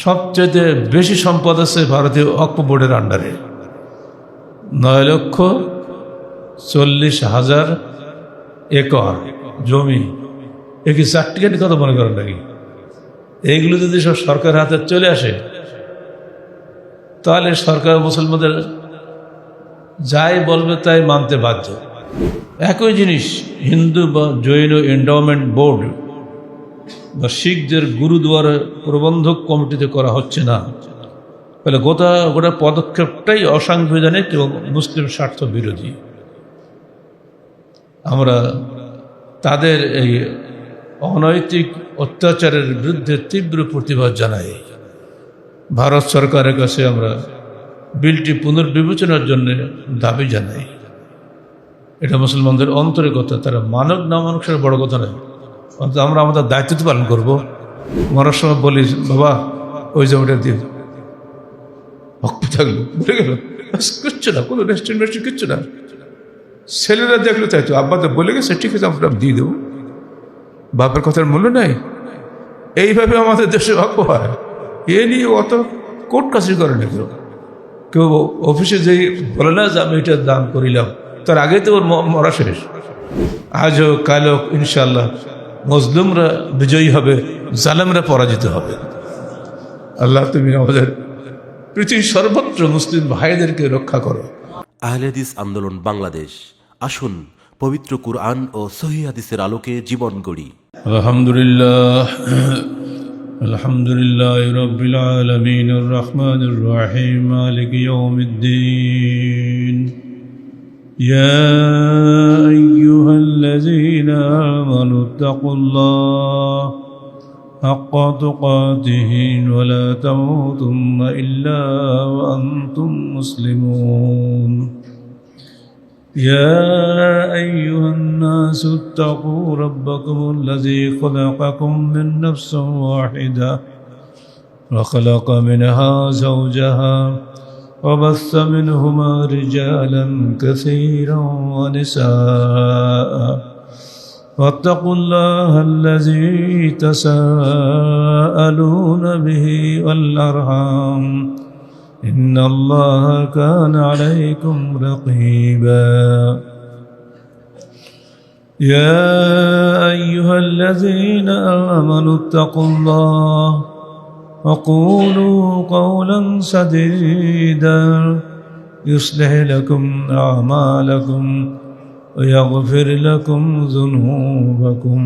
সবচেয়ে বেশি সম্পদ আছে ভারতীয় ওয়াকফ বোর্ডের আন্ডারে, 9,40,000 একর জমি। এ কি সার্টিফিকেট কথা মনে করেন নাকি? এইগুলো যদি সব সরকারের হাতে চলে আসে তাহলে সরকার মুসলমানদের যাই বলবে তাই মানতে বাধ্য। একই জিনিস হিন্দু বা জৈন এন্ডাওমেন্ট বোর্ড বা শিখদের গুরুদুয়ারা প্রবন্ধক কমিটিতে করা হচ্ছে না, তাহলে গোটা পদক্ষেপটাই অসাংবিধানিক এবং মুসলিম স্বার্থ বিরোধী। আমরা তাদের এই অনৈতিক অত্যাচারের বিরুদ্ধে তীব্র প্রতিবাদ জানাই। ভারত সরকারের কাছে আমরা বিলটি পুনর্বিবেচনার জন্য দাবি জানাই। এটা মুসলমানদের অন্তরের কথা, তারা মানব না মানুষ সেটা বড় কথা নয়, অন্তত আমরা আমাদের দায়িত্ব পালন করবো। মরার সময় বলি, বাবা ওই জমিটা দিয়ে ভক্ত থাকলো, বলে গেল কিচ্ছু না, কোনো রেস্টুরেন্ট কিচ্ছু না। ছেলেরা দেখলো তাই তো, আব্বা তো বলে গেছে, ঠিক আছে আমরা দিয়ে দেবো, বাপের কথার মূল্য নাই। এইভাবে আমাদের দেশে ভাগ্য হয়। এ নিয়ে অত কোর্ট কাছারি করে না কেউ। কেউ অফিসে যেই বলে না যে আমি এটা দান করিলাম, তার আগে তো ওর মরা শেষ। আজ হোক কাল হোক ইনশাল্লাহ মজলুমরা বিজয়ী হবে, জালেমরা পরাজিত হবে। আল্লাহ তুমি আমাদের পৃথিবীর সর্বত্র মুসলিম ভাইদেরকে রক্ষা করো। আহলে হাদিস আন্দোলন বাংলাদেশ, আসুন পবিত্র কুরআন ও সহিহ হাদিসের আলোকে জীবন গড়ি। আলহামদুলিল্লাহ আলহামদুলিল্লাহ রাব্বিল আলামিন আর রহমানির রহিম মালিকি ইয়াউমিদ্দিন। ইয়া আইয়ুহাল্লাযীনা আমানু তাকুল্লাহ হাক্কা তুকাতিহি ওয়া লা তামুতুন্না ইল্লা ওয়া আনতুম মুসলিমুন। يا أيها الناس اتقوا ربكم الذي خلقكم من نفس واحدة وخلق منها زوجها وبث منهما رجالا كثيرا ونساء واتقوا الله الذي تساءلون به والأرحام إن الله كان عليكم رقيبا. يا أيها الذين آمنوا اتقوا الله وقولوا قولا سديدا يصلح لكم أعمالكم ويغفر لكم ذنوبكم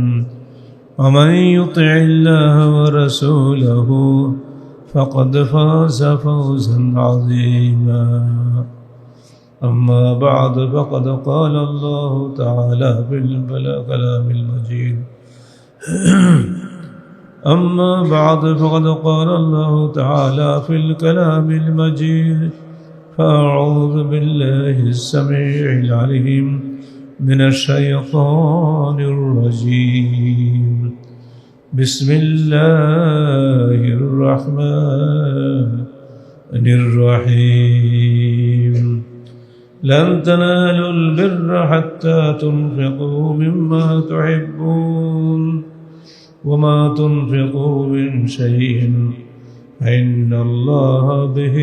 ومن يطع الله ورسوله فقد فاز فوزا عظيما. أما بعد فقد قال الله تعالى في الكلام المجيد أما بعد فقد قال الله تعالى في الكلام المجيد فأعوذ بالله السميع العليم من الشيطان الرجيم. بسم الله الرحمن الرحيم. لن تنالوا البر حتى تنفقوا مما تحبون وما تنفقوا من شيء فإن الله به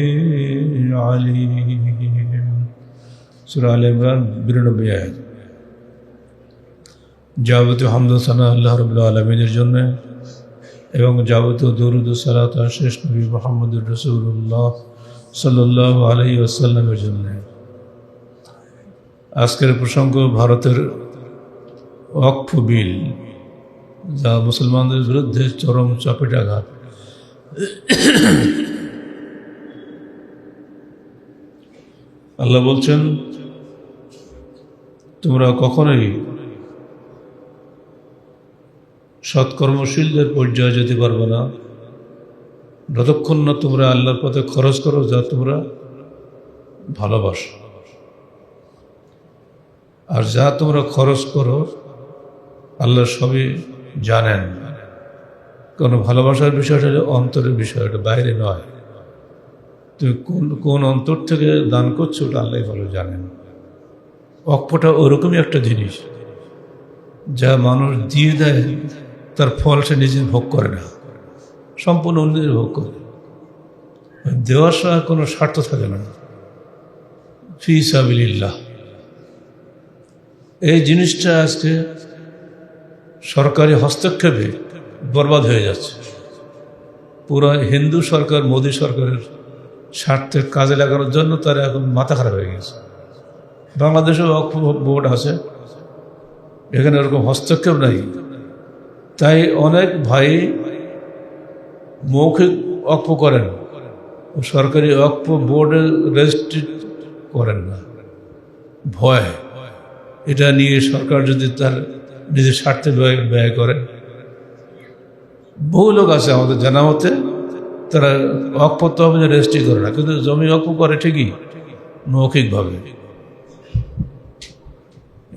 عليم. সূরা আলে ইমরান 92 আয়াত। যাবতীয় হামদ ও সানা আল্লাহ রাব্বুল আলামিনের জন্য এবং যাবতীয় দরুদ ও সালাত শেষ নবী মুহাম্মদুর রাসূলুল্লাহ সাল্লাল্লাহু আলাইহি ওয়াসাল্লামের জন্য। আজকের প্রসঙ্গ ভারতের ওয়াকফ বিল, যা মুসলমানদের বিরুদ্ধে চরম চাপেটাঘাত। আল্লাহ বলছেন, তোমরা কখনোই সৎকর্মশীলদের পর্যায়ে যেতে পারবে না যতক্ষণ না তোমরা আল্লাহর পথে খরচ করো যা তোমরা ভালোবাসো। আর যা তোমরা খরচ করো আল্লাহ সবই জানেন। কোনো ভালোবাসার বিষয়টা অন্তরের বিষয়, এটা বাইরে নয়। তুমি কোন অন্তর থেকে দান করছো ওটা আল্লাহ ভালো জানেন। ওয়াকফটা ওরকমই একটা জিনিস যা মানুষ দিয়ে দেয়, তার ফল সে নিজে ভোগ করে না, সম্পূর্ণ অন্যদের ভোগ করে। দেওয়ার সময় কোনো স্বার্থ থাকে না, ফি সাবিলিল্লাহ। এই জিনিসটা আজকে সরকারি হস্তক্ষেপে বরবাদ হয়ে যাচ্ছে। পুরো হিন্দু সরকার মোদী সরকারের স্বার্থে কাজে লাগানোর জন্য তারা এখন মাথা খারাপ হয়ে গেছে। বাংলাদেশেও ওয়াকফ বোর্ড আছে, এখানে ওরকম হস্তক্ষেপ নাই। তাই অনেক ভাই মৌখিক ওয়াকফ করেন, সরকারি ওয়াকফ বোর্ডে রেজিস্ট্রি করেন না, ভয়। এটা নিয়ে সরকার যদি তার নিজের স্বার্থে ব্যয় করে, বহু লোক আছে আমাদের জানা মতে, তারা ওয়াকফ তহবিলে রেজিস্ট্রি করে না, কিন্তু জমি ওয়াকফ করে ঠিকই মৌখিকভাবে।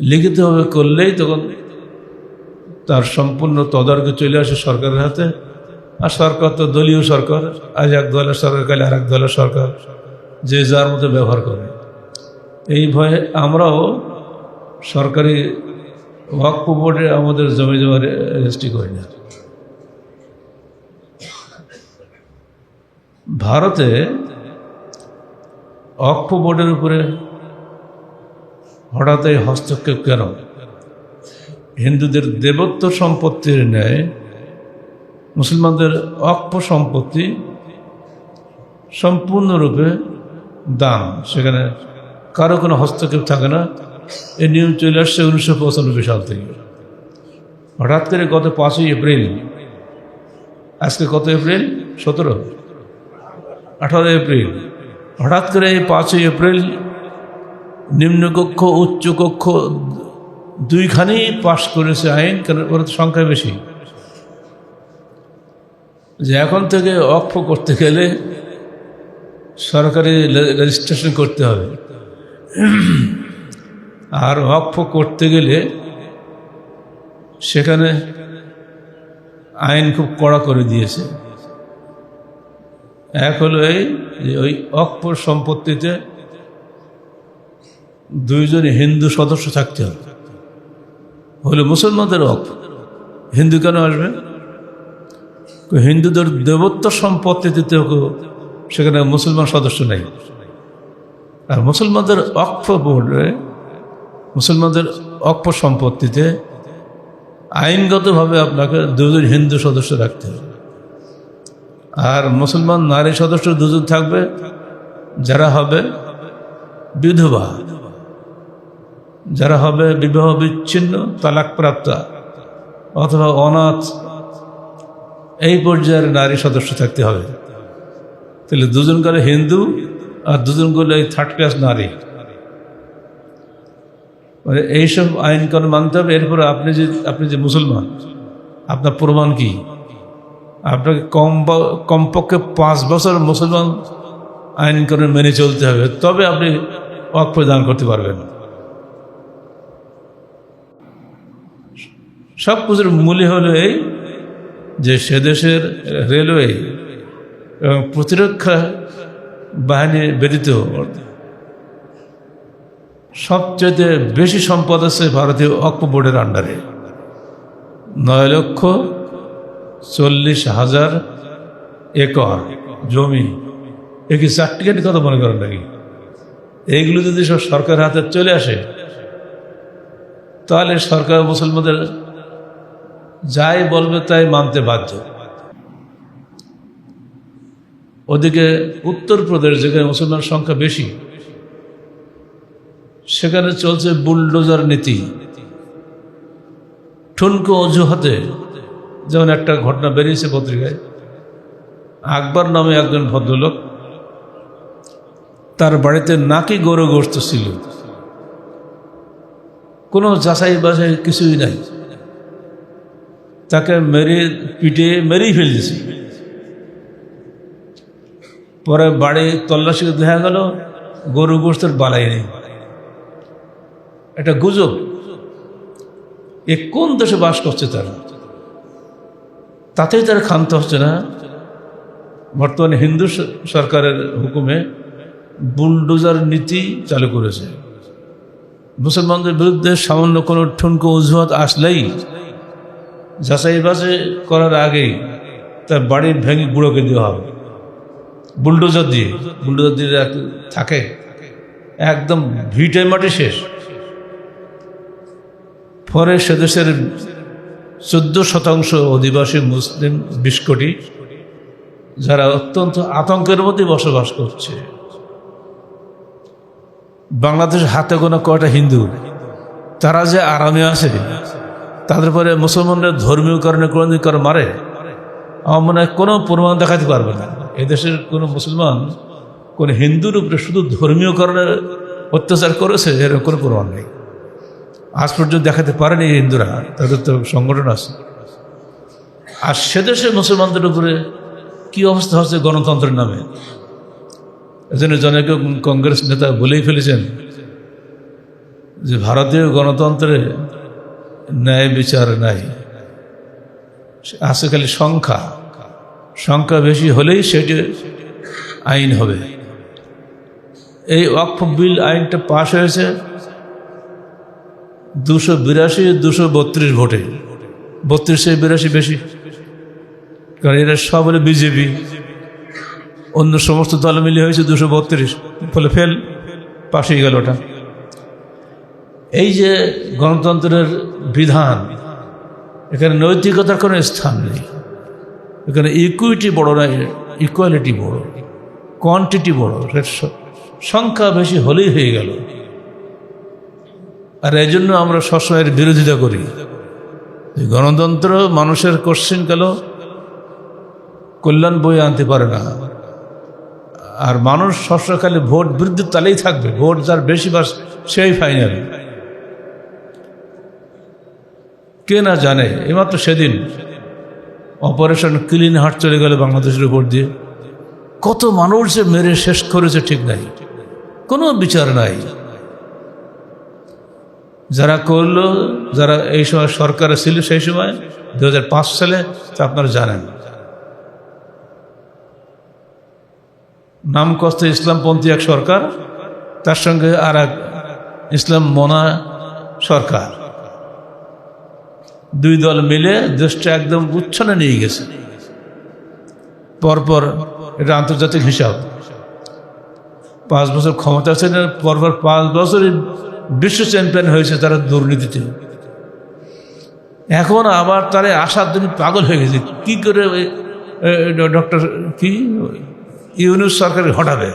লিখিতভাবে করলেই তখন তার সম্পূর্ণ তদারকি চলে আসে সরকারের হাতে। আর সরকার তো দলীয় সরকার, আজ এক দলের সরকার, কালে আর এক দলের সরকার, যে যার মতো ব্যবহার করে। এই ভয়ে আমরাও সরকারি ওয়াকফ বোর্ডে আমাদের জমি জমা রেজিস্ট্রি করি না। ভারতে ওয়াকফ বোর্ডের উপরে হঠাৎ এই হস্তক্ষেপ কেন? হিন্দুদের দেবত্ব সম্পত্তির ন্যায় মুসলমানদের ওয়াকফ সম্পত্তি সম্পূর্ণরূপে দান, সেখানে কারো কোনো হস্তক্ষেপ থাকে না। এই নিয়ম চলে আসছে 1995 সাল থেকে। হঠাৎ করে গত 5ই এপ্রিল, আজকে কত এপ্রিল? 17, 18 এপ্রিল, হঠাৎ করে এই 5ই এপ্রিল নিম্নকক্ষ উচ্চকক্ষ দুইখানি পাশ করেছে আইন, কারণ ওর সংখ্যা বেশি, যে এখন থেকে ওয়াকফ করতে গেলে সরকারি রেজিস্ট্রেশন করতে হবে। আর ওয়াকফ করতে গেলে সেখানে আইন খুব কড়া করে দিয়েছে। এক হলো এই যে ওই ওয়াকফ সম্পত্তিতে 2 জন হিন্দু সদস্য থাকতে হবে। হলে মুসলমানদের ওয়াকফ, হিন্দু কেন আসবে? হিন্দুদের দেবত্ব সম্পত্তিতে সেখানে মুসলমান সদস্য নেই। আর মুসলমানদের ওয়াকফ বোর্ডে, মুসলমানদের ওয়াকফ সম্পত্তিতে আইনগতভাবে আপনাকে 2 জন হিন্দু সদস্য রাখতে হবে। আর মুসলমান নারী সদস্য 2 জন থাকবে, যারা হবে বিধবা, যারা হবে বিবাহ বিচ্ছিন্ন, তালাকপ্রাপ্তা অথবা অনাথ, এই পর্যায়ের নারী সদস্য থাকতে হবে। তাহলে 2 জন গেলে হিন্দু আর 2 জন গেলে এই 3rd ক্লাস নারী। মানে এইসব আইন কানুন মানতে হবে। এরপরে আপনি যে মুসলমান, আপনার প্রমাণ কি? আপনাকে কমপক্ষে 5 বছর মুসলমান আইন কানুন মেনে চলতে হবে, তবে আপনি ওয়াকফ দান করতে পারবেন। সব কিছুর মূল্য হলো এই যে সে দেশের রেলওয়ে এবং প্রতিরক্ষা বাহিনী ব্যতীত সবচেয়ে বেশি সম্পদ আছে ভারতীয় ওয়াকফ বোর্ডের আন্ডারে। 9,40,000 একর জমি। এ কি সার্টিফিকেট কথা মনে করেন নাকি? এইগুলো যদি সব সরকারের হাতে চলে আসে, তাহলে সরকার মুসলমানদের যাই বলবে তাই মানতে বাধ্য। ওদিকে উত্তরপ্রদেশ, যেখানে মুসলমান সংখ্যা বেশি, সেখানে চলছে বুলডোজার নীতি। ঠুনকো অজুহাতে, যেমন একটা ঘটনা বেরিয়েছে পত্রিকায়, আকবর নামে একজন ভদ্রলোক, তার বাড়িতে নাকি গরু গোশত ছিল, কোনো যাচাই বাছাই কিছুই নাই, তাকে মেরেই ফেলেছে। পরে বাড়ি তল্লাশি দেখা গেল গরু গোশতের বালাই নেই। এটা গুজব। এ কোন দেশে বাস করছে তারা? তাতেই তারা ক্ষান্ত হচ্ছে না। বর্তমানে হিন্দু সরকারের হুকুমে বুলডোজার নীতি চালু করেছে। মুসলমানদের বিরুদ্ধে সামান্য কোনো ঠুনকো অজুহাত আসলেই যাচাই বাছাই করার আগেই তার বাড়ি ভেঙে গুঁড়োকে দেওয়া হবে। বুলডোজার দিয়ে থাকে, একদম ভিটে মাটি শেষ। পরে সে দেশের 14% অধিবাসী মুসলিম, 20 কোটি, যারা অত্যন্ত আতঙ্কের মধ্যে বসবাস করছে। বাংলাদেশ হাতে গোনা কয়টা হিন্দু, তারা যে আরামে আছে, তাদের পরে মুসলমানরা ধর্মীয় কারণে কোনদিন কারো মারে, আমার মনে হয় কোনো প্রমাণ দেখাতে পারবে না। এদেশের কোনো মুসলমান কোনো হিন্দুর উপরে শুধু ধর্মীয় কারণে অত্যাচার করেছে এরকম কোনো প্রমাণ নেই। আজ পর্যন্ত দেখাতে পারেনি হিন্দুরা, তাদের তো সংগঠন আছে। আর সেদেশে মুসলমানদের উপরে কি অবস্থা হচ্ছে গণতন্ত্রের নামে। এজন্য জনৈক কংগ্রেস নেতা বলেই ফেলেছেন যে ভারতীয় গণতন্ত্রে ন্যায় বিচার নাই, আছে খালি সংখ্যা বেশি হলেই সেটি আইন হবে। এই ওয়াকফ বিল আইনটা পাশ হয়েছে 282-232 ভোটে, 32-82 বেশি, কারণ এরা সব হলে বিজেপি, অন্য সমস্ত দল মিলিয়ে হয়েছে 232, ফলে ফেল, পাশেই গেল ওটা। এই যে গণতন্ত্রের বিধান, এখানে নৈতিকতার কোনো স্থান নেই। এখানে ইকুইটি বড় নয়, ইকুয়ালিটি বড়, কোয়ান্টিটি বড়, সংখ্যা বেশি হলেই হয়ে গেল। আর এই জন্য আমরা সবসময় এর বিরোধিতা করি। গণতন্ত্র মানুষের কোশ্চিন গেল কল্যাণ বয়ে আনতে পারে না। আর মানুষ সবসময় খালি ভোট বিরুদ্ধে তালেই থাকবে, ভোট যার বেশি বাস সেই ফাইনাল। কে না জানে, এইমাত্র সেদিন অপারেশন ক্লিন হার্ট চলে গেল বাংলাদেশের উপর দিয়ে, কত মানুষ যে মেরে শেষ করেছে ঠিক নাই, কোনো বিচার নাই। যারা করলো, যারা এই সময় সরকারে ছিল, সেই সময় 2005 সালে, তা আপনারা জানেন, নাম কষ্ট ইসলামপন্থী এক সরকার, তার সঙ্গে আর এক ইসলাম মনা সরকার, দুই দল মিলে দেশটা একদম উচ্ছনে নিয়ে গেছে। পরপর, এটা আন্তর্জাতিক হিসাব, 5 বছর ক্ষমতা ছিল, পরপর 5 বছরই বিশ্ব চ্যাম্পিয়ন হয়েছে তারা দুর্নীতিতে। এখন আবার তারা আসার জন্য পাগল হয়ে গেছে, কি করে ডক্টর কি ইউনূস সরকার হটাবে,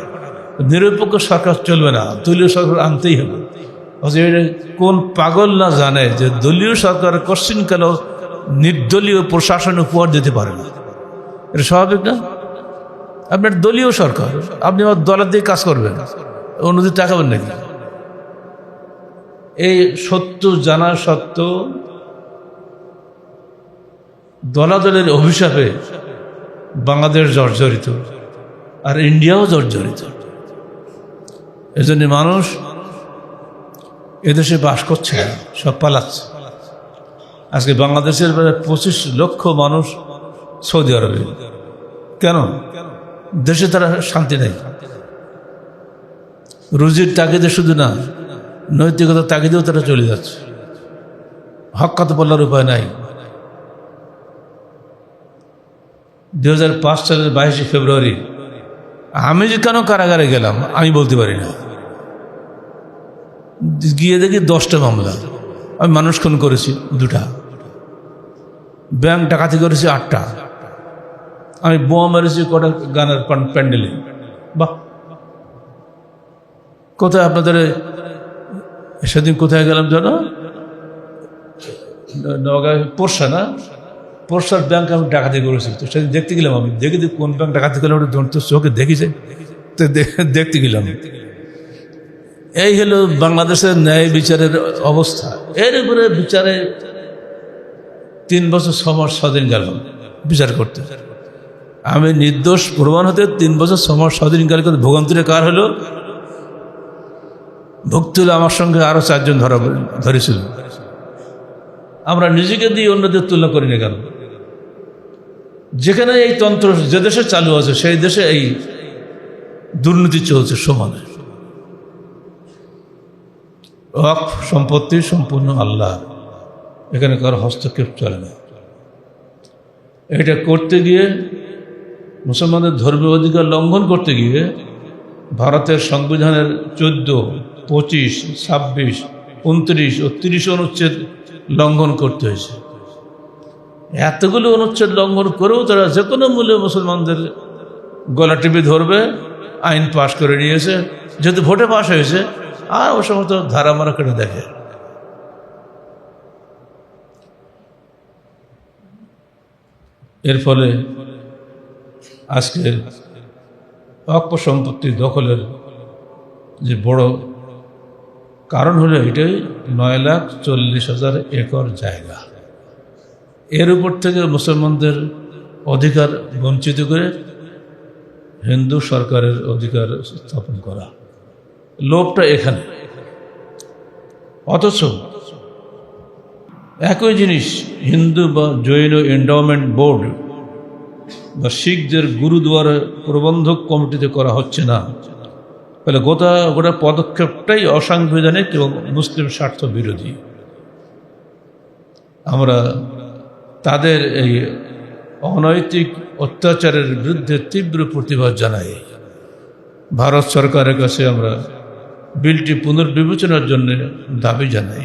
নিরপেক্ষ সরকার চলবে না, দলীয় সরকার আনতেই হবে। কোন পাগল না জানে যে দলীয় সরকার কোশ্চিন কাল নির্দলীয় প্রশাসন উপহার দিতে পারে না, এটা স্বাভাবিক না? আপনার দলীয় সরকার, আপনি আমার দলের দিয়ে কাজ করবেন, অন্যদিকে তাকাবেন নাকি? এই সত্য জানা সত্ত্বেও দলাদলের অভিশাপে বাংলাদেশ জর্জরিত, আর ইন্ডিয়াও জর্জরিত। এজন্য মানুষ এদেশে বাস করছে না, সব পালাচ্ছে। আজকে বাংলাদেশের 25 লক্ষ মানুষ সৌদি আরবে। কেন? দেশে তারা শান্তি নেই। রুজির তাগিদে শুধু না, নৈতিকতার তাগিদেও তারা চলে যাচ্ছে, হক্কাত বলার উপায় নাই। 2005 সালের 22 ফেব্রুয়ারি আমি যে কেন কারাগারে গেলাম আমি বলতে পারি না। গিয়ে দেখি 10টা মামলা, আমি মানুষ খুন করেছি 2টা, ব্যাংক ডাকাতি করেছি 8টা, আমি বোমা মেরেছি কটা গানের প্যান্ডেলে। বাহ, কোথায় আপনাদের সেদিন কোথায় গেলাম জানো? নওগাঁ পোরশা না, পোরশার ব্যাংক আমি ডাকাতি করেছি। তো সেদিন দেখতে গেলাম, আমি দেখি কোন ব্যাংক ডাকাতি করলাম ওটা তো চোখে দেখিছে, তো দেখতে গেলাম। এই হলো বাংলাদেশের ন্যায় বিচারের অবস্থা। এর উপরে বিচারে 3 বছর 6 মাস 6 দিন গেল বিচার করতে। আমি নির্দোষ প্রমাণ হতে 3 বছর 6 মাস 6 দিন গেল। ভোগান্তিরে কার হলো? ভুক্ত হলো আমার সঙ্গে আরো 4 জন ধরেছিল। আমরা নিজেকে দিয়ে অন্যদের তুলনা করি না কেন? যেখানে এই তন্ত্র যে দেশে চালু আছে সেই দেশে এই দুর্নীতি চলছে সমানে। ওয়াকফ সম্পত্তি সম্পূর্ণ আল্লাহ, এখানে কারো হস্তক্ষেপ চলে না। এটা করতে গিয়ে মুসলমানদের ধর্মীয় অধিকার লঙ্ঘন করতে গিয়ে ভারতের সংবিধানের 14, 25, 26, 29 ও 30 অনুচ্ছেদ লঙ্ঘন করতে হয়েছে। এতগুলো অনুচ্ছেদ লঙ্ঘন করেও তারা যে কোনো মূল্যে মুসলমানদের গলা টিপে ধরবে, আইন পাশ করে নিয়েছে। যেহেতু ভোটে পাশ হয়েছে, আর ও সমস্ত ধারা মারা কেটে দেখে। এর ফলে আজকে অক্ষ সম্পত্তি দখলের যে বড় কারণ হলো এটাই 9,40,000 একর জায়গা। এর উপর থেকে মুসলমানদের অধিকার বঞ্চিত করে হিন্দু সরকারের অধিকার স্থাপন করা, লোভটা এখানে। অথচ একই জিনিস হিন্দু বা জৈন এন্ডাওমেন্ট বোর্ড বা শিখদের গুরুদুয়ারা প্রবন্ধক কমিটিতে করা হচ্ছে না। ফলে গোটা পদক্ষেপটাই অসাংবিধানিক এবং মুসলিম স্বার্থ বিরোধী। আমরা তাদের এই অনৈতিক অত্যাচারের বিরুদ্ধে তীব্র প্রতিবাদ জানাই। ভারত সরকারের কাছে আমরা বিলটি পুনর্বিবেচনার জন্য দাবি জানাই।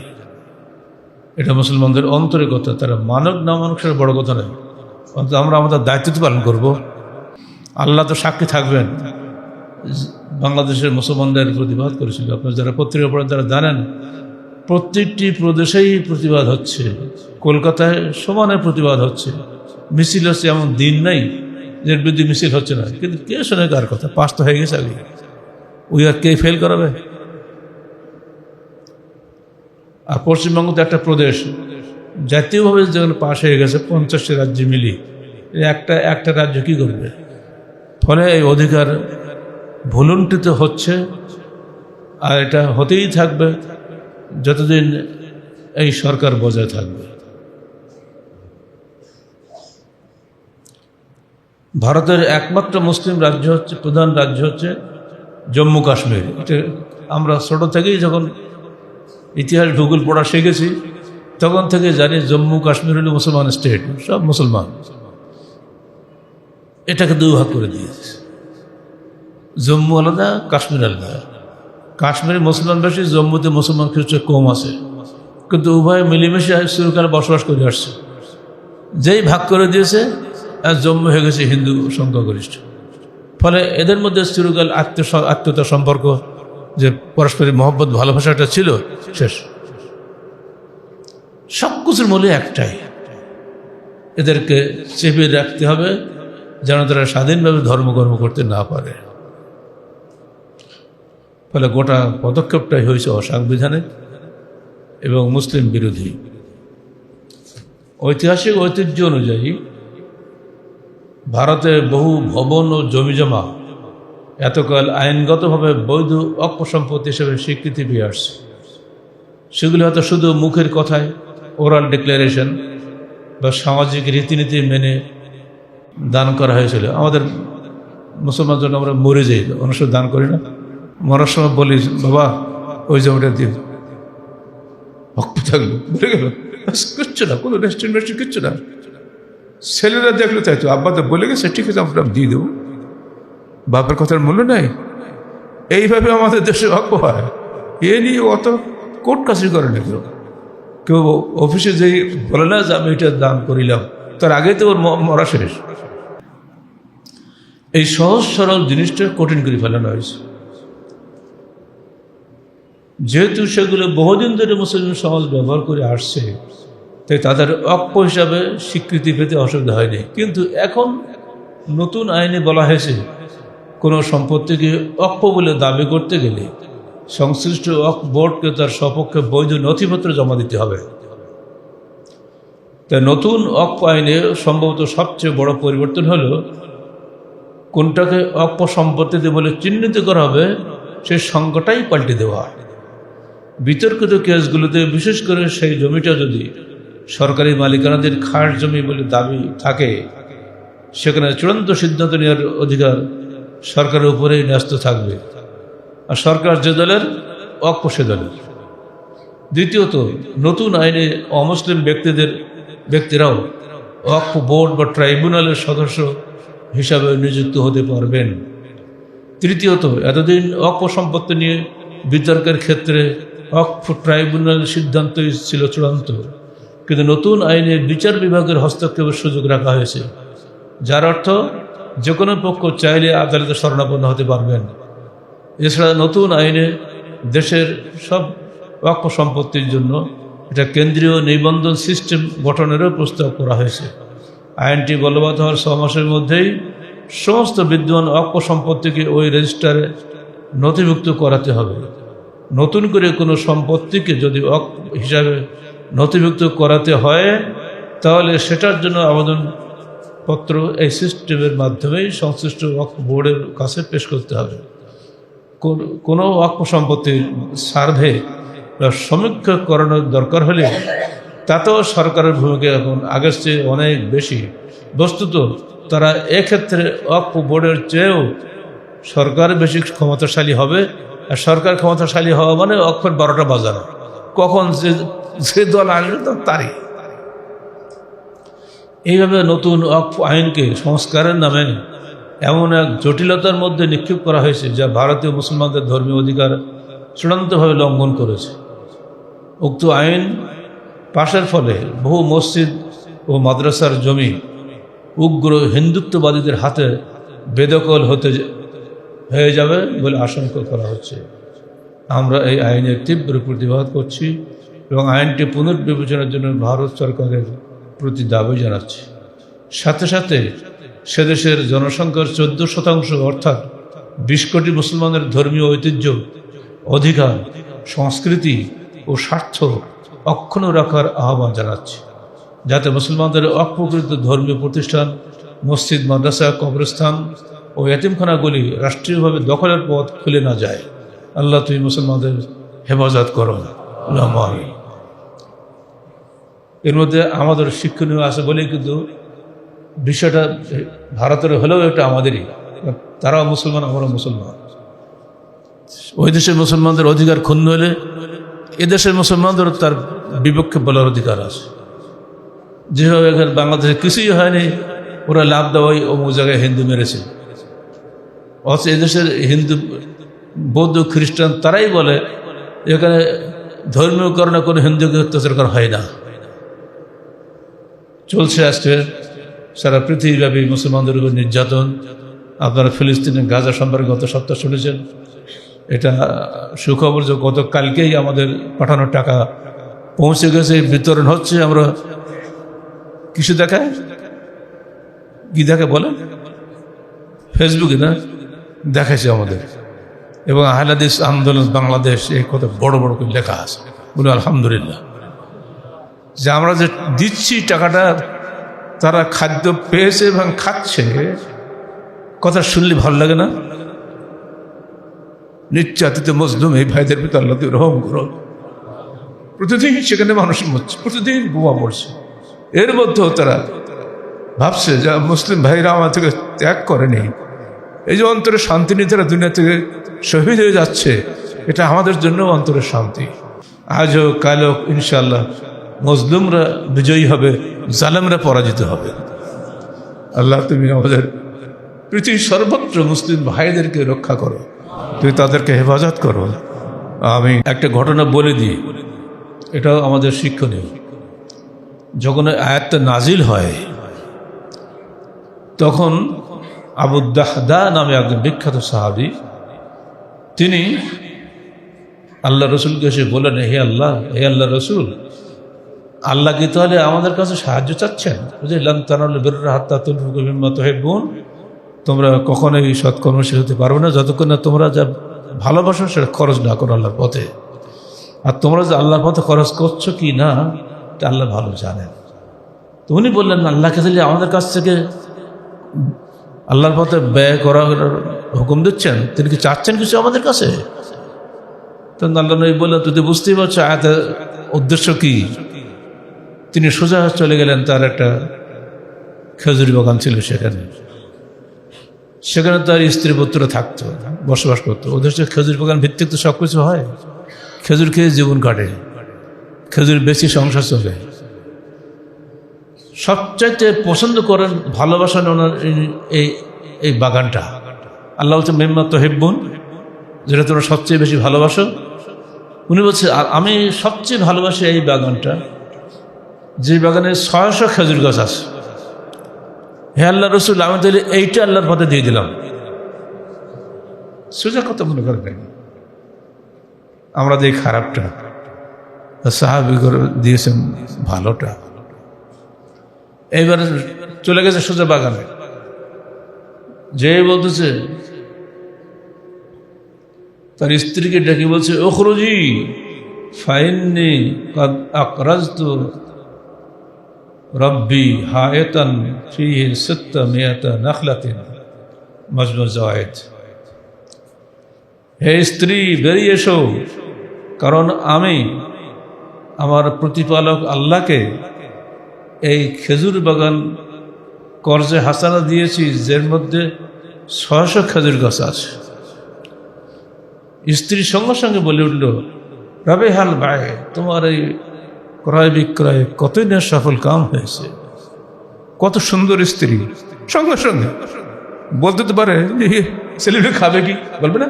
এটা মুসলমানদের অন্তরে কথা, তারা মানব না মানুষ সেটা বড় কথা নয়, অন্তত আমরা আমাদের দায়িত্ব পালন করব। আল্লাহ তো সাক্ষী থাকবেন। বাংলাদেশের মুসলমানদের প্রতিবাদ করেছিল, আপনার যারা পত্রিকা পড়েন তারা জানেন, প্রত্যেকটি প্রদেশেই প্রতিবাদ হচ্ছে। কলকাতায় সমানে প্রতিবাদ হচ্ছে, মিছিল হচ্ছে, এমন দিন নাই যে বিরুদ্ধে মিছিল হচ্ছে না। কিন্তু কে শোনে কার কথা? পাস তো হয়ে গেছে আগে, ওই আর কে ফেল করাবে? আর পশ্চিমবঙ্গ তো একটা প্রদেশ, জাতীয়ভাবে যেখানে পাশ হয়ে গেছে 50টি রাজ্যে মিলি, একটা রাজ্য কি করবে? ফলে এই অধিকার ভুলুণ্ঠিত হচ্ছে, আর এটা হতেই থাকবে যতদিন এই সরকার বজায় থাকবে। ভারতের একমাত্র মুসলিম রাজ্য হচ্ছে, প্রধান রাজ্য হচ্ছে জম্মু কাশ্মীর। এটা আমরা ছোট থেকেই যখন ইতিহাস ভূগোল পড়া শিখেছি তখন থেকে জানি জম্মু কাশ্মীর হল মুসলমান স্টেট, সব মুসলমান। এটাকে দুই ভাগ করে দিয়েছে, জম্মু আলাদা, কাশ্মীর আলাদা। কাশ্মীরে মুসলমান বেশি, জম্মুতে মুসলমান কিছু কম আছে, কিন্তু উভয় মিলেমিশে চিরকালে বসবাস করে আসছে। যেই ভাগ করে দিয়েছে আর জম্মু হয়ে গেছে হিন্দু সংখ্যাগরিষ্ঠ। ফলে এদের মধ্যে চিরকাল আত্মীয়তা সম্পর্ক, যে পারস্পরিক মহব্বত ভালোবাসাটা ছিল, শেষ। সব কিছুর মূলে একটাই, এদেরকে চেপে রাখতে হবে যেন তারা স্বাধীনভাবে ধর্মকর্ম করতে না পারে। ফলে গোটা পদক্ষেপটাই হয়েছে অসাংবিধানিক এবং মুসলিম বিরোধী। ঐতিহাসিক ঐতিহ্য অনুযায়ী ভারতে বহু ভবন ও জমিজমা এতকাল আইনগতভাবে বৈধ অপসম্পত্তি হিসেবে স্বীকৃতি পেয়ে আসছে। সেগুলি হয়তো শুধু মুখের কথায়, ওরাল ডিক্লারেশন বা সামাজিক রীতিনীতি মেনে দান করা হয়েছিল। আমাদের মুসলমান জন্য আমরা মরে যাই, অনেক দান করি না, মরার সময় বলি বাবা ওই জমিটা দিন, ভক্ত থাকলো, বলে গেল, কিচ্ছু না, কোনো রেস্টুরেন্ট কিচ্ছু না। ছেলেরা দেখলো তাই তো, আব্বা তো বলে গেছে, ঠিক আছে আমরা দিয়ে দেবো, বাপের কথার মূল্য নাই। এইভাবে আমাদের দেশে হক হয়। এ নিয়ে অত কোর্ট কাছারি করে না কেউ। কেউ অফিসে যেই বলে না যে আমি এটা দান করিলাম, তার আগে তো ওর মরা শেষ। এই সহজ সরল জিনিসটা কঠিন করে ফেলানো হয়েছে। যেহেতু সেগুলো বহুদিন ধরে মুসলিম সমাজ ব্যবহার করে আসছে, তাই তাদের অক্ষ হিসাবে স্বীকৃতি পেতে অসুবিধা হয়নি। কিন্তু এখন নতুন আইনে বলা হয়েছে, কোনো সম্পত্তিকে অক্ষ বলে দাবি করতে গেলে সংশ্লিষ্ট অক্ষ বোর্ডকে তার সপক্ষে বৈধ নথিপত্র জমা দিতে হবে। তাই নতুন অক্ষ আইনে সম্ভবত সবচেয়ে বড় পরিবর্তন হলো, কোনটাকে অক্ষ সম্পত্তিতে বলে চিহ্নিত করা হবে সেই সংজ্ঞাটাই পাল্টে দেওয়া। বিতর্কিত কেসগুলোতে বিশেষ করে সেই জমিটা যদি সরকারি মালিকানাধীন খাস জমি বলে দাবি থাকে, সেখানে চূড়ান্ত সিদ্ধান্ত নেওয়ার অধিকার সরকারের উপরেই ন্যস্ত থাকবে, আর সরকার যে দলের, অক্ষ সে দলের। দ্বিতীয়ত, নতুন আইনে অমুসলিম ব্যক্তিরাও অক্ষ বোর্ড বা ট্রাইব্যুনালের সদস্য হিসাবে নিযুক্ত হতে পারবেন। তৃতীয়ত, এতদিন অক্ষ সম্পত্তি নিয়ে বিতর্কের ক্ষেত্রে অক্ষ ট্রাইব্যুনাল সিদ্ধান্তই ছিল চূড়ান্ত, কিন্তু নতুন আইনে বিচার বিভাগের হস্তক্ষেপের সুযোগ রাখা হয়েছে, যার অর্থ যে কোনো পক্ষ চাইলে আদালতে শরণাপন্ন হতে পারবেন। এছাড়া নতুন আইনে দেশের সব অক্ষ সম্পত্তির জন্য এটা কেন্দ্রীয় নিবন্ধন সিস্টেম গঠনেরও প্রস্তাব করা হয়েছে। আইনটি বলবৎ হওয়ার 6 মাসের মধ্যেই সমস্ত বিদ্যমান অক্ষ সম্পত্তিকে ওই রেজিস্টারে নথিভুক্ত করাতে হবে। নতুন করে কোনো সম্পত্তিকে যদি অক্ষ হিসাবে নথিভুক্ত করাতে হয় তাহলে সেটার জন্য আবেদনপত্র এই সিস্টেমের মাধ্যমেই সংশ্লিষ্ট ওয়াকফ বোর্ডের কাছে পেশ করতে হবে। কোনো ওয়াকফ সম্পত্তির সার্ভে বা সমীক্ষা করানোর দরকার হলে তাতেও সরকারের ভূমিকা এখন আগের চেয়ে অনেক বেশি। বস্তুত তারা এক্ষেত্রে ওয়াকফ বোর্ডের চেয়েও সরকার বেশি ক্ষমতাশালী হবে, আর সরকার ক্ষমতাশালী হওয়া মানে অক্ষর 12টা বাজানো, কখন যে দল আসবে তারই। এইভাবে নতুন ওয়াকফ আইনকে সংস্কারের নামে এমন এক জটিলতার মধ্যে নিক্ষেপ করা হয়েছে যা ভারতীয় মুসলমানদের ধর্মীয় অধিকার চূড়ান্তভাবে লঙ্ঘন করেছে। উক্ত আইন পাশের ফলে বহু মসজিদ ও মাদ্রাসার জমি উগ্র হিন্দুত্ববাদীদের হাতে বেদখল হয়ে যাবে বলে আশঙ্কা করা হচ্ছে। আমরা এই আইনের তীব্র প্রতিবাদ করছি এবং আইনটি পুনর্বিবেচনার জন্য ভারত সরকারের প্রতি দাবি জানাচ্ছি। সাথে সাথে সেদেশের জনসংখ্যার 14% অর্থাৎ 20 কোটি মুসলমানের ধর্মীয় ঐতিহ্য, অধিকার, সংস্কৃতি ও স্বার্থ অক্ষুণ্ণ রাখার আহ্বান জানাচ্ছি, যাতে মুসলমানদের অপ্রকৃত ধর্মীয় প্রতিষ্ঠান, মসজিদ, মাদ্রাসা, কবরস্থান ও এতিমখানাগুলি রাষ্ট্রীয়ভাবে দখলের পথ খুলে না যায়। আল্লাহ তুমি মুসলমানদের হেফাজত করো। আমিন। এর মধ্যে আমাদের শিক্ষণীয় আছে বলেই কিন্তু বিষয়টা ভারতের হলেও এটা আমাদেরই, তারাও মুসলমান, আমরাও মুসলমান। ওই দেশের মুসলমানদের অধিকার ক্ষুণ্ণ হলে এদেশের মুসলমানদেরও তার বিপক্ষে বলার অধিকার আছে। যেভাবে এখানে বাংলাদেশে কিছুই হয়নি, ওরা লাভ দেওয়াই অমুক জায়গায় হিন্দু মেরেছে, অথচ এদেশের হিন্দু, বৌদ্ধ, খ্রিস্টান তারাই বলে এখানে ধর্মীয় কারণে কোনো হিন্দুকে অত্যাচার করা হয় না। চলছে আজকে সারা পৃথিবীব্যাপী মুসলমানদের উপর নির্যাতন। আপনারা ফিলিস্তিনের গাজা সম্পর্কে গত সপ্তাহ শুনেছেন। এটা সুখবর যে গতকালকেই আমাদের পাঠানো টাকা পৌঁছে গেছে, বিতরণ হচ্ছে। আমরা কিছু দেখায় কি দেখে বলেন, ফেসবুকে না দেখাইছে আমাদের, এবং আহলে হাদিস আন্দোলন বাংলাদেশ এই কথা বড় বড় করে লেখা আছে। বলে আলহামদুলিল্লাহ যে আমরা যে দিচ্ছি টাকাটা তারা খাদ্য পেয়েছে এবং খাচ্ছে। কথা শুনলে ভালো লাগে না? নির্যাতিত মজলুম এই ভাইদের প্রতি আল্লাহ তুমি রহম করো। প্রতিদিন সেখানে মানুষ মরছে, প্রতিদিন বোমা পড়ছে। এর মধ্যেও তারা ভাবছে যে মুসলিম ভাইরা আমার থেকে ত্যাগ করেনি, এই যে অন্তরে শান্তি নিয়ে তারা দুনিয়া থেকে শহীদ হয়ে যাচ্ছে, এটা আমাদের জন্য অন্তরের শান্তি। আজও কালও ইনশাআল্লাহ মজলুমরা বিজয়ী হবে, জালেমরা পরাজিত হবে। আল্লাহ তুমি আমাদের পৃথিবীর সর্বত্র মুসলিম ভাইদেরকে রক্ষা করো, তুমি তাদেরকে হেফাজত করো। আমি একটা ঘটনা বলে দিই, এটাও আমাদের শিক্ষণীয়। যখন আয়াতটা নাজিল হয় তখন আবু দাহদা নামে একজন বিখ্যাত সাহাবী, তিনি আল্লাহ রসুলকে এসে বলেন, হে আল্লাহ রসুল, আল্লাহ কি তাহলে আমাদের কাছে সাহায্য চাচ্ছেন? বুঝলাম তোমরা কখনোই সৎকর্মশীল হতে পারবে না যতক্ষণ না তোমরা যা ভালোবাসো সেটা খরচ না করো আল্লাহর পথে। আর তোমরা যে আল্লাহর পথে খরচ করছো কি না তা আল্লাহ ভালো জানেন। তো উনি বললেন, আল্লাহকে তাহলে আমাদের কাছ থেকে আল্লাহর পথে ব্যয় করার হুকুম দিচ্ছেন, তিনি কি চাচ্ছেন কিছু আমাদের কাছে? তখন আল্লাহ নবী বললেন, তুই তো বুঝতেই পারছো আয়াতের উদ্দেশ্য কি। তিনি সোজা চলে গেলেন, তার একটা খেজুরি বাগান ছিল, সেখানে তার স্ত্রী পুত্র থাকতো, বসবাস করতো। ওদের খেজুর বাগান ভিত্তিক তো সব কিছু হয়, খেজুর খেয়ে জীবন কাটে, খেজুর বেশি সংসার চলে। সবচাইতে পছন্দ করেন, ভালোবাসেন ওনার এই এই বাগানটা। আল্লাহ বলছে মিম্মা তুহিব্বুন, যেটা তোমরা সবচেয়ে বেশি ভালোবাসো। উনি বলছে আর আমি সবচেয়ে ভালোবাসি এই বাগানটা, যে বাগানে 600 খেজুর গাছ আছে। হে আল্লাহ রসুল, আমি তাহলে এইটা আল্লাহর পথে দিয়ে দিলাম। সোজা কথা মনে করবেন, আমরা দিই খারাপটা, সাহাবী করে দিয়েছেন ভালোটা। এইবার চলে গেছে সোজা বাগানে, যে বলতেছে তার স্ত্রীকে ডেকে বলছে উখরুজি ফাইন্নি কাদ আকরাজতু রব্বি হায়াতান ফিহি 600 নাখলাতিন মাজমু জাওয়ায়েদ। হে স্ত্রী, বেরিয়ে এসো, কারণ আমি আমার প্রতিপালক আল্লাহকে এই খেজুর বাগান কর্জে হাসানা দিয়েছি, যার মধ্যে 600 খেজুর গাছ আছে। স্ত্রীর সঙ্গে সঙ্গে বলে উঠল, রবে হাল ভাই, তোমার এই ক্রয় বিক্রয় কতই না সফল কাম হয়েছে। কত সুন্দর স্ত্রী। সঙ্গে সঙ্গে বলতে তো পারে ছেলেমেয়ে খাবে কি, বলবে না?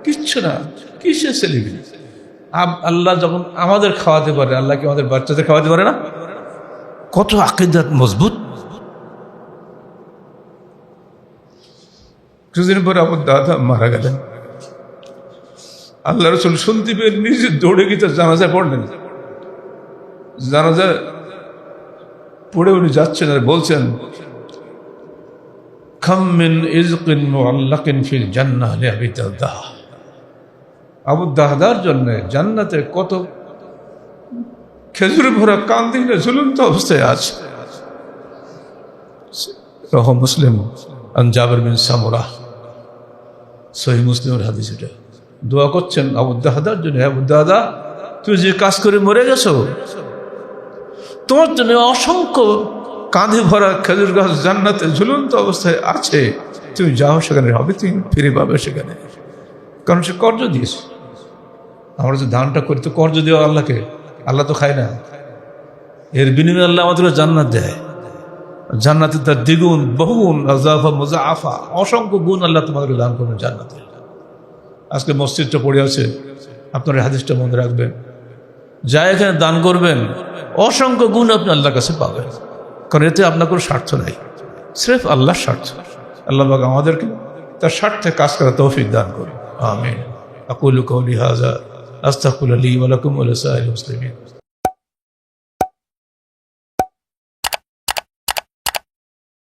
কিচ্ছু না, কিসের ছেলেমেয়ে। আল্লাহ যখন আমাদের খাওয়াতে পারে, আল্লাহ কি আমাদের বাচ্চাদের খাওয়াতে পারে না? কত আকীদা মজবুত। কিছুদিন পরে আমার দাদা মারা গেলেন। আল্লাহ রসুল শুনতে পেয়ে নিজে দৌড়ে গিয়ে তার জানাজায় পড়লেন। জানাজায় পড়ে উনি যাচ্ছেন আর বলছেন, খাম মিন ইজকিন মুআল্লাকিন ফিল জান্নাহ লিআবি দারদা। আবু দারদার জন্য জান্নাতে কত খেজুর ভরা কান্দিনে ঝুলন্ত অবস্থায় আছে। রাহ মুসলিম আন জাবির বিন সামুরা, সহিহ মুসলিমের হাদিস। এটা দোয়া করছেন আবু দারদার জন্য, আবু দারদা তুমি যে কাজ করে মরে গেছো, তোমার জন্য অসংখ্য কাঁধে ভরা খেজুর গাছ জান্নাতে ঝুলন্ত অবস্থায় আছে। তুমি যাও সেখানে, হবে তুমি ফিরে পাবে সেখানে, কারণ সে কর্জ দিয়েছে। আমরা যে দানটা করি তো কর্জ দেওয়া আল্লাহকে, আল্লাহ তো খায় না। এর বিনিময়ে আল্লাহ আমাদের জান্নাত দেয়। জান্নাতে তার দ্বিগুণ বহুগুণ আযাফা মুযাআফা অসংখ্য গুণ আল্লাহ তোমাদেরকে দান করবেন জান্নাতে। আজকে মসজিদটা পড়ে আছে, আপনার হাদিসটা মনে রাখবেন, যা এখানে দান করবেন অসংখ্য গুণ আপনি আল্লাহর কাছে পাবেন, কারণ এতে আপনার কোনো স্বার্থ নাই, স্রেফ আল্লাহর স্বার্থ। আল্লাহ পাক আমাদেরকে তার স্বার্থে কাজ করার তৌফিক দান করুন। আমিন। আকুলু কওলি হাযা আস্তাগফিরুল্লাহ লি ওয়া লাকুম ওয়া লিসাইরিল মুসলিমিন।